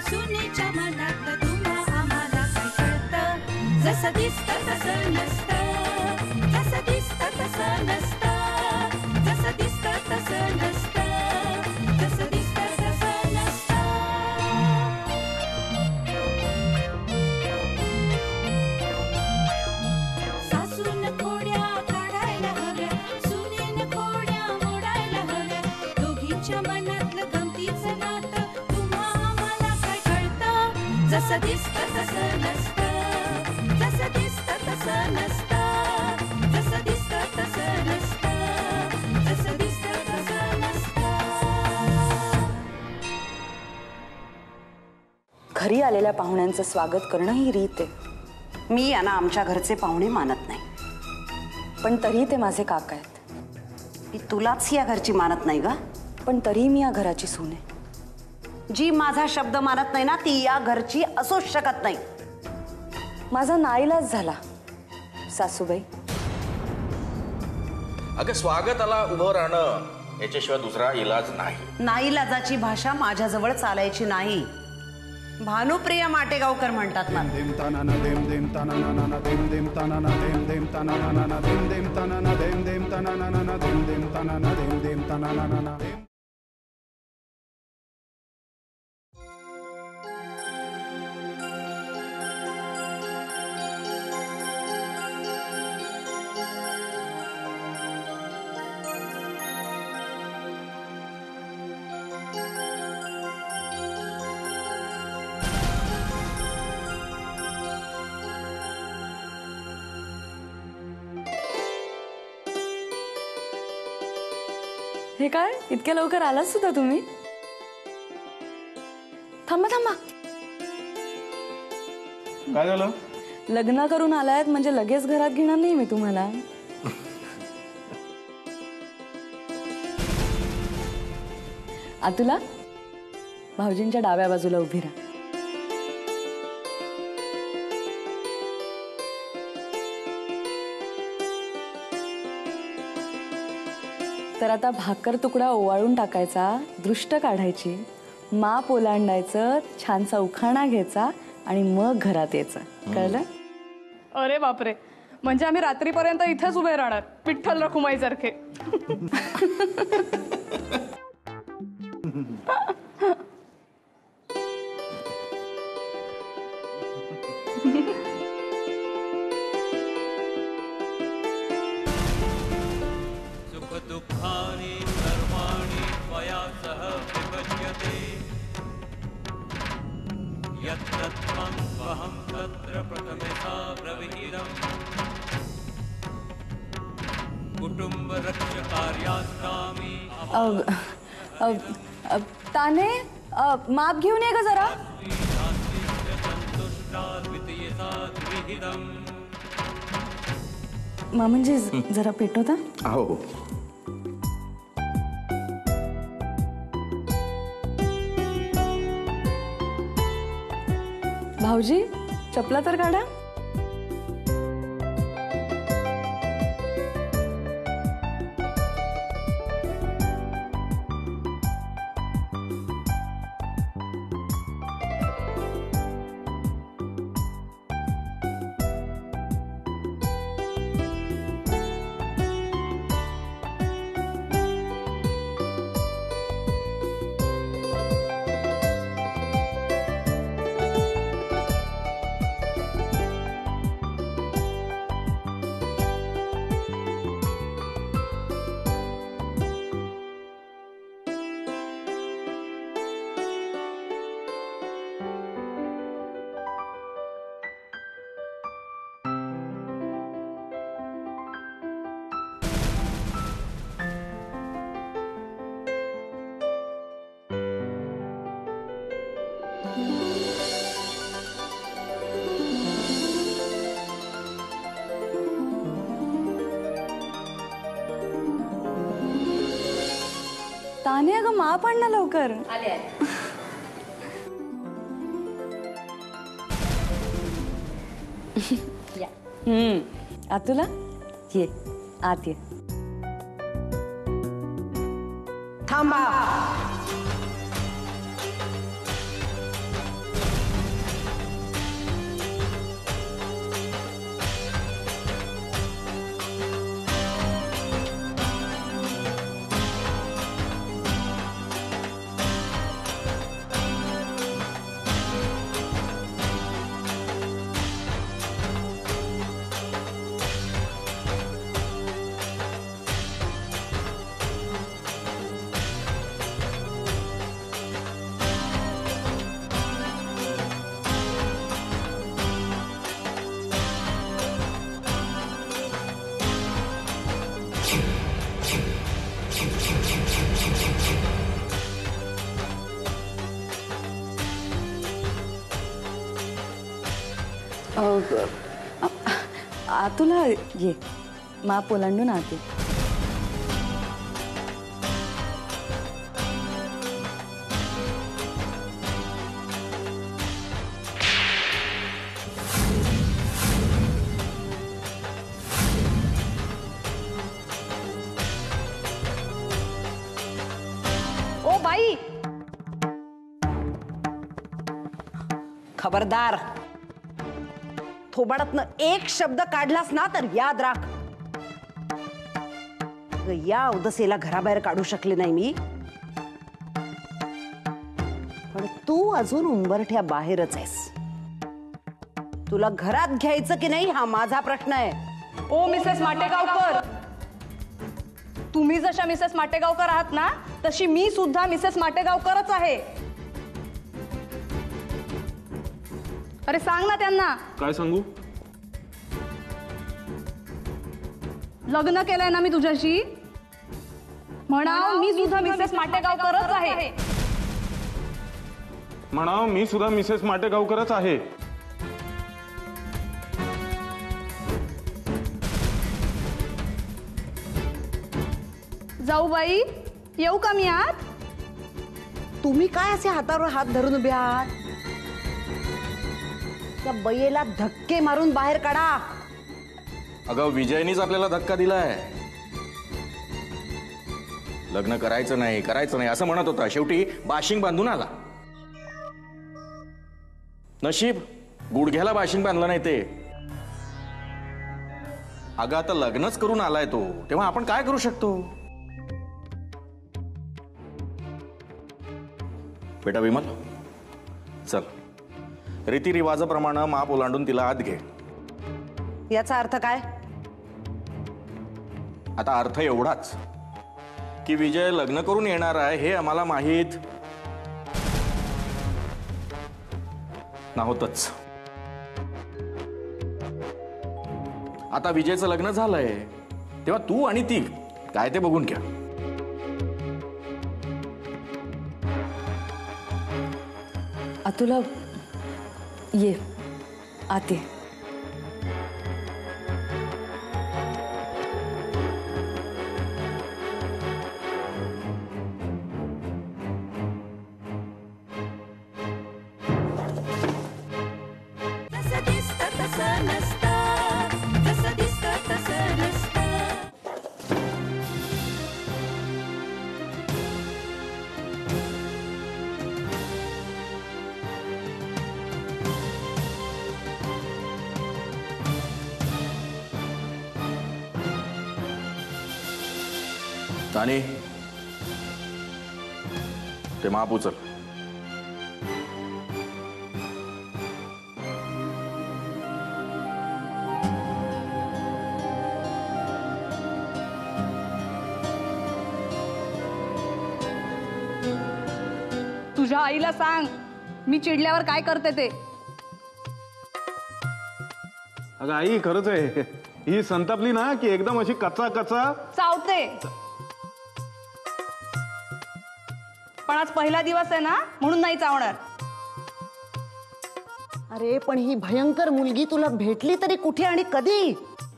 सुनेच्या मनात तुम्हा आम्हाला काय कळतं जसं दिसतं तसं नसतं जसं दिसतं तसं नसतं जसं दिसतं तसं नसतं जसं दिसतं तसं नसतं सासून खोड्या काढायला हव्या सुनेन खोड्या मोडायला हव्या दोघींच्या मनातलं गमतीचं नातं जसं दिसतं तसं नसतं जसं दिसतं तसं नसतं जसं दिसतं तसं नसतं जसं दिसतं तसं नसतं. घरी आलेल्या पाहुण्यांचं स्वागत करणं ही रीत आहे. मी यांना आमच्या घरचे पाहुणे मानत नाही, पण तरी ते माझे काका आहेत. मी तुलाच या घरची मानत नाही ग, पण तरी मी या घराची सून आहे. जी माझा शब्द मानत नाही ना ती या घरची असूच शकत नाही. माझा नाईलाज झाला सासूबाई. अगं स्वागताला उभं राहणं याच्याशिवाय दुसरा इलाज नाही. नाईलाजाची भाषा माझ्याजवळ चालायची नाही. भानुप्रिया माटेगावकर म्हणतात मला. हे काय इतक्या लवकर आलात सुद्धा तुम्ही? थांबा थांबा. काय झालं? लग्न करून आलायत म्हणजे लगेच घरात घेणार नाही मी तुम्हाला. आतुला भाऊजींच्या डाव्या बाजूला उभी राहा. तर आता भाकर तुकडा ओवाळून टाकायचा, दृष्ट काढायची, माप ओलांडायचं, छानसा उखाणा घ्यायचा आणि मग घरात यायचं. कळलं? अरे बापरे, म्हणजे आम्ही रात्रीपर्यंत इथेच उभे राहणार विठ्ठल रखुमाई सारखे. ताने माप घेऊन ये ग जरा. म्हणजे जरा पेटवता. हो. भाऊजी चपला तर काढा. ताने अगं माप आण ना लवकर. आतुला ये आत ये. थांबा. आतुला ये माप ओलांडून आत ये. ओ बाई, खबरदार. थोबाडातनं एक शब्द काढलास ना तर याद राख. या उदसेला घराबाहेर काढू शकले नाही मी, पण तू अजून उंबरठ्या बाहेरच आहेस. तुला घरात घ्यायचं की नाही हा माझा प्रश्न आहे. ओ मिसेस माटेगावकर, तुम्ही जशा मिसेस माटेगावकर आहात ना तशी मी सुद्धा मिसेस माटेगावकरच आहे. अरे सांग ना त्यांना. काय सांगू? लग्न केलंय ना मी तुझ्याशी. म्हणाव मी सुद्धा मिसेस माटेगावकरच आहे. म्हणाव मी सुद्धा मिसेस माटेगावकरच आहे. जाऊ बाई, येऊ का मी आत? तुम्ही काय असे हातावर हात धरून उभे आहात? त्या बयेला धक्के मारून बाहेर काढा. अगं विजयनीच आपल्याला धक्का दिलाय. लग्न करायचं नाही असं म्हणत होता. शेवटी बाशिंग बांधून आला. नशीब गुडघ्याला बाशिंग बांधलं नाही ते. अगं आता लग्नच करून आलाय तो, तेव्हा आपण काय करू शकतो? बेटा विमल, चल रीतिरिवाजाप्रमाणे माप ओलांडून तिला आत घे. याचा अर्थ काय? आता अर्थ एवढाच की विजय लग्न करून येणार आहे हे आम्हाला माहीत नव्हतंच. आता विजयचं लग्न झालंय तेव्हा तू आणि ती काय ते बघून घ्या. आतुला ये आत ये. जसं दिसतं तसं नसतं, जसं दिसतं तसं नसतं. तानी ते माप उचल. तुझ्या आईला सांग मी चिडल्यावर काय करते ते. अगं आई खरंच आहे, ही संतापली ना की एकदम अशी कचा कचा चावते. पण आज पहिला दिवस आहे ना म्हणून नाही चावणार. अरे पण ही भयंकर मुलगी तुला भेटली तरी कुठे आणि कधी?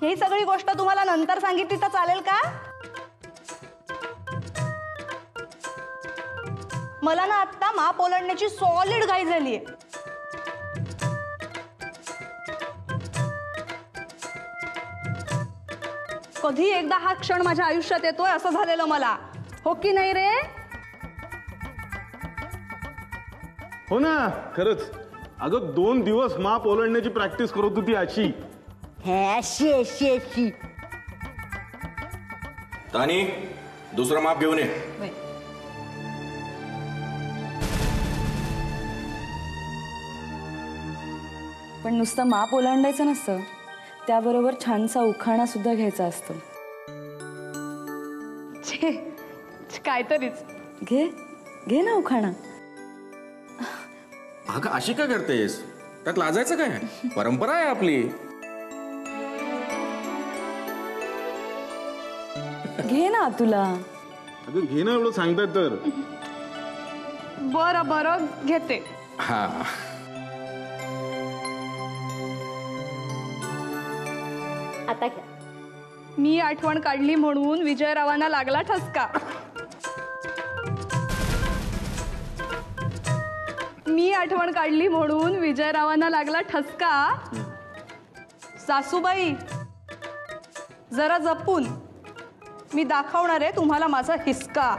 ही सगळी गोष्ट तुम्हाला नंतर सांगितली तर चालेल का? मला ना आता माप ओलांडण्याची सॉलिड घाई झालीये. कधी एकदा हा क्षण माझ्या आयुष्यात येतोय असं झालेलं मला, हो की नाही रे? हो ना, खरंच. अगं 2 दिवस माप ओलांडण्याची प्रॅक्टिस करत होती अशी. अशी अशी अशी. तानी दुसरं माप घेऊन ये. पण नुसतं माप ओलांडायचं नसतं, त्याबरोबर छानसा उखाणा सुद्धा घ्यायचा असतो. छे, काहीतरीच. घे घे ना उखाणा. अगं अशी का करतेस? त्यात लाजायचं काय? परंपरा आहे आपली. घे ना तुला. अगं घे ना, एवढं सांगतायत तर. बरं बरं घेते. हा आता घ्या. मी आठवण काढली म्हणून विजयरावांना लागला ठसका. मी आठवण काढली म्हणून विजयरावांना लागला ठसका. सासूबाई जरा जपून, मी दाखवणार आहे तुम्हाला माझा हिसका.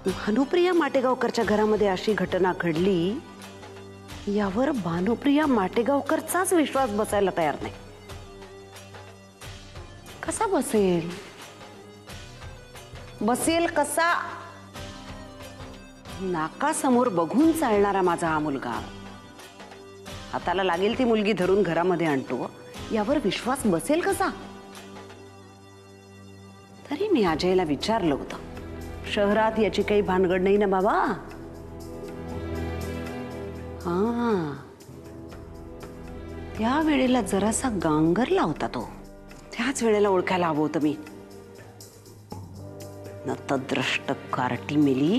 भानुप्रिया माटेगावकरच्या घरामध्ये अशी घटना घडली, यावर भानुप्रिया माटेगावकरचाच विश्वास बसायला तयार नाही. कसा बसेल? बसेल कसा? नाकासमोर बघून चालणारा माझा हा मुलगा हाताला लागेल ती मुलगी धरून घरामध्ये आणतो, यावर विश्वास बसेल कसा? तरी मी अजयला विचारलं होतं, शहरात याची काही भानगड नाही ना बाबा? हा, त्या वेळेला जरासा गांगरला होता तो. त्याच वेळेला ओळखायला हवं होतं मी. नतद्रष्ट कार्टी मेली.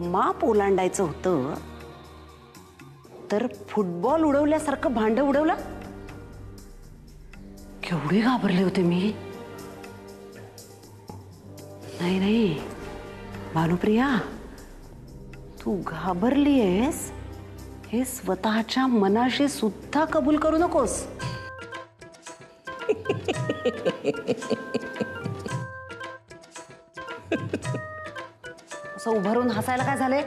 माप ओलांडायचं होतं तर फुटबॉल उडवल्यासारखं भांड उडवलं. केवढी घाबरले होते मी. नाही नाही भानुप्रिया, तू घाबरलीयस हे स्वतःच्या मनाशी सुद्धा कबूल करू नकोस. असं उभारून हसायला काय झाले?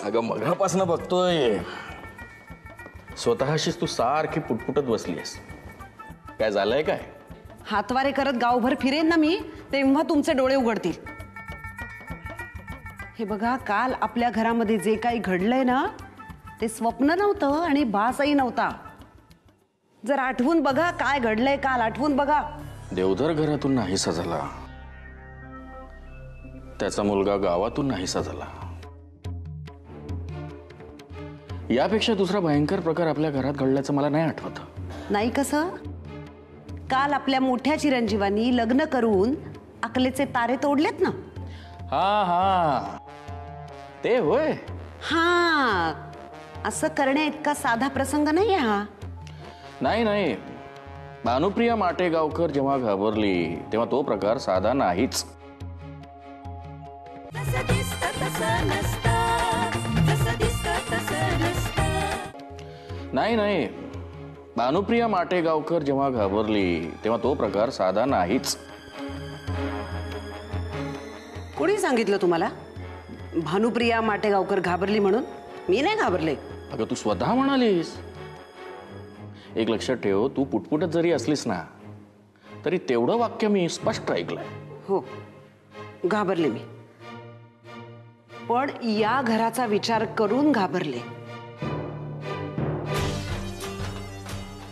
अगं मगापासून बघतोय स्वतःशीच तू सारखी पुटपुटत बसलीस. काय झालंय काय? हातवारे करत गावभर फिरेन ना मी, तेव्हा तुमचे डोळे उघडतील. हे बघा, काल आपल्या घरामध्ये जे काही घडलंय ना, ते स्वप्न नव्हतं आणि भासही नव्हता. जर आठवून बघा काय घडलंय काल, आठवून बघा. देवधर घरातून नाहीसा झाला, त्याचा मुलगा गावातून नाहीसा झाला. यापेक्षा दुसरा भयंकर प्रकार आपल्या घरात घडल्याचं मला नाही आठवत. नाही कसं? काल आपल्या मोठ्या चिरंजीवांनी लग्न करून अकलेचे तारे तोडलेत ना. हा हा, ते होय. हा, असं करण्या इतका साधा प्रसंग नाही हा. नाही नाही, भानुप्रिया माटेगावकर जेव्हा घाबरली तेव्हा तो प्रकार साधा नाहीच. जसं दिसतं तसं नसतं, जसं दिसतं तसं नसतं. नाही नाही, भानुप्रिया माटेगावकर जेव्हा घाबरली तेव्हा तो प्रकार साधा नाहीच. कोणी सांगितलं तुम्हाला भानुप्रिया माटेगावकर घाबरली म्हणून? मी नाही घाबरले. अगं तू स्वतः म्हणालीस. एक लक्षात ठेव, तू पुटपुटत जरी असलीस ना तरी तेवढं वाक्य मी स्पष्ट ऐकलंय. हो, घाबरले मी, पण या घराचा विचार करून घाबरले.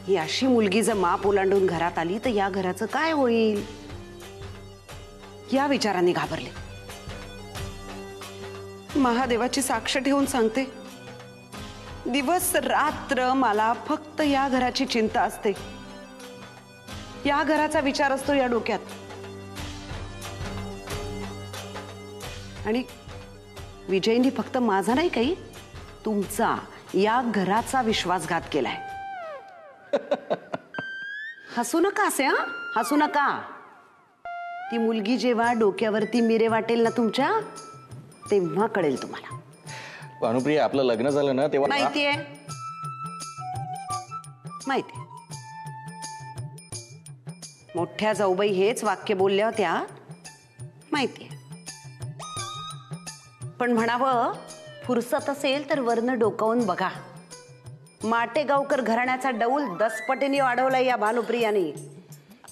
ही अशी मुलगी जर माप ओलांडून घरात आली तर या घराचं काय होईल, या विचाराने घाबरले. महादेवाची साक्ष ठेवून सांगते, दिवस रात्र मला फक्त या घराची चिंता असते. या घराचा विचार असतो या डोक्यात. आणि विजयनी फक्त माझा नाही, काही तुमचा, या घराचा विश्वासघात केलाय. हसू नका असे, हा हसू नका. ती मुलगी जेव्हा डोक्यावरती मिरे वाटेल ना तुमच्या, तेव्हा कळेल तुम्हाला. भानुप्रिया, आपलं लग्न झालं ना तेव्हा माहितीये, माहितीये. मोठ्या जाऊबाई हेच वाक्य बोलल्या होत्या, माहितीये. पण म्हणावं, फुरसत असेल तर वरनं डोकावून बघा. माटेगावकर घराण्याचा डौल 10 पटीने वाढवलाय या भानुप्रियाने.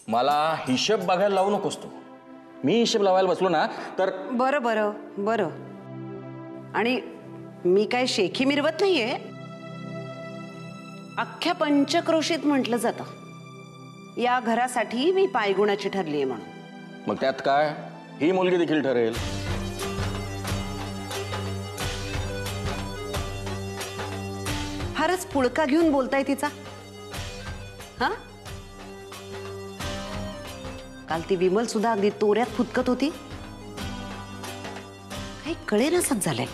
मला हिशेब बघायला लावू नकोस तू. मी हिशेब लावायला बसलो ना तर बरं बरं बरं. आणि मी काय शेखी मिरवत नाहीये. अख्ख्या पंचक्रोशीत म्हटलं जातं या घरासाठी मी पायगुणाची ठरलीये म्हणून. मग त्यात काय, ही मुलगी देखील ठरेल. फारच पुळका घेऊन बोलताय तिचा, हा? काल ती विमल सुद्धा अगदी तोऱ्यात फुतकत होती. काही कळेनासच झालंय.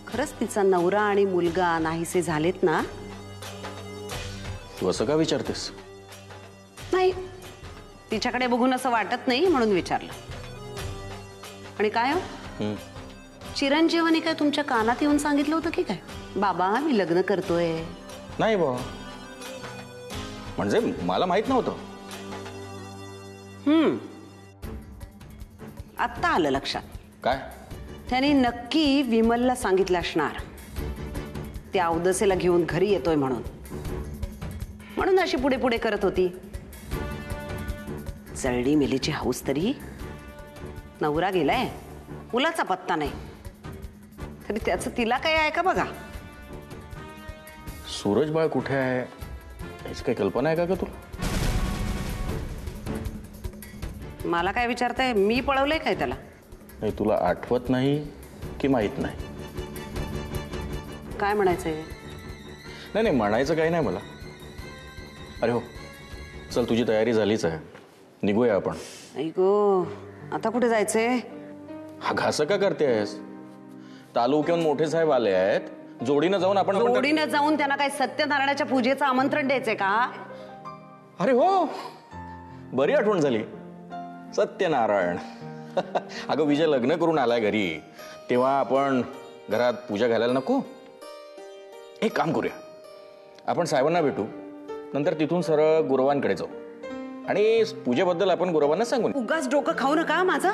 खरंच तिचा नवरा आणि मुलगा नाहीसे झालेत ना? तू असं का विचारतेस? नाही, तिच्याकडे बघून असं वाटत नाही म्हणून विचारलं. आणि काय हो, चिरंजीवाने काय तुमच्या कानात येऊन सांगितलं होतं की काय, बाबा मी लग्न करतोय? नाही बा, म्हणजे मला माहित नव्हतं. आत्ता आलं लक्षात. काय? त्याने नक्की विमलला सांगितलं असणार, त्या अवदसेला घेऊन घरी येतोय म्हणून. म्हणून अशी पुढे पुढे करत होती. जळली मेलीची हौस तरी. नवरा गेलाय, मुलाचा पत्ता नाही, तरी त्याचं तिला काय आहे का बघा. सूरजबाळ कुठे आहे याची काही कल्पना आहे का तुला? मला काय विचारताय, मी पळवलंय काय त्याला? नाही, तुला आठवत नाही की माहित नाही? काय म्हणायचंय? नाही नाही, म्हणायचं काही नाही मला. अरे हो, चल तुझी तयारी झालीच आहे, निघूया आपण. ऐको, आता कुठे जायचंय? हा घास का करतेस? तालुक्याहून मोठे साहेब आले आहेत, जोडीनं जाऊन आपण जोडीनं जाऊन त्यांना काय सत्यनारायणाच्या पूजेचं आमंत्रण द्यायचंय का? अरे हो, बरी आठवण झाली. सत्यनारायण. अगं विजय लग्न करून आलाय घरी, तेव्हा आपण घरात पूजा घालायला नको? एक काम करूया, आपण साहेबांना भेटू, नंतर तिथून सरळ गुरवांकडे जाऊ आणि पूजेबद्दल आपण गुरवांना सांगू. उगाच डोकं खाऊ नका माझं.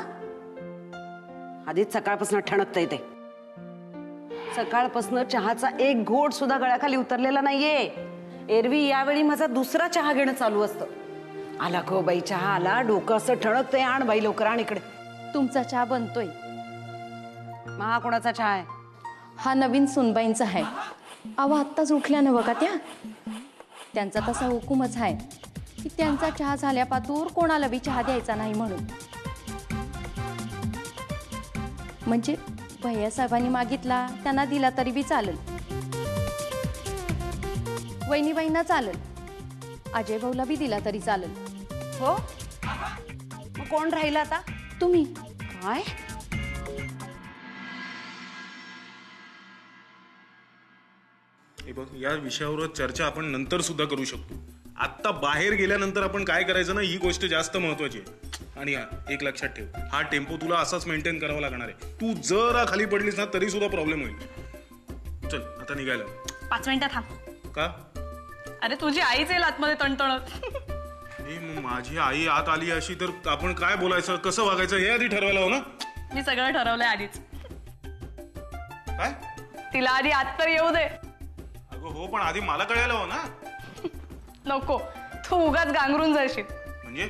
आधीच सकाळपासून ठणकतंय ते. सकाळपासून चहाचा एक घोट सुद्धा गळ्याखाली उतरलेला नाहीये. एरवी यावेळी माझा दुसरा चहा घेणं चालू असतं. आला गो बाई चहा आला, डोकं असं ठणकतंय. आण बाई लवकर, आण इकडे. तुमचा चहा बनतोय. हा कोणाचा चहा आहे? हा नवीन सुनबाईंचा आहे. अहो आत्ताच उठल्या ना बघा त्या. त्यांचा तसा हुकूमच आहे की त्यांचा चहा झाल्यापातूर कोणाला बी चहा द्यायचा नाही म्हणून. म्हणजे भैया साहेबांनी मागितला त्यांना दिला तरी बी चालेल. वहिनीबाईंना चालेल, अजय भाऊला बी दिला तरी चालेल. हो मग कोण राहिलं आता? तुम्ही काय? हे बघ, या विषयावर चर्चा आपण नंतर सुद्धा करू शकतो. आत्ता बाहेर गेल्यानंतर आपण काय करायचं ना, ही गोष्ट जास्त महत्वाची आहे. आणि एक लक्षात ठेव, हा टेम्पो तुला असाच मेंटेन करावा लागणार आहे. तू जरा खाली पडलीस ना तरी सुद्धा प्रॉब्लेम होईल. चल आता निघायला. 5 मिनिटं थांब. का? अरे तुझी आईच येईल आतमध्ये तणतणत. मग माझी आई आत आली अशी तर आपण काय बोलायचं, कसं वागायचं हे आधी ठरवायला हो ना. मी सगळं ठरवलंय आधीच. काय? तिला आधी आत तर येऊ दे. अगं हो, पण आधी मला कळायला हो ना. नको, तू उगाच गांगरून जाशील. म्हणजे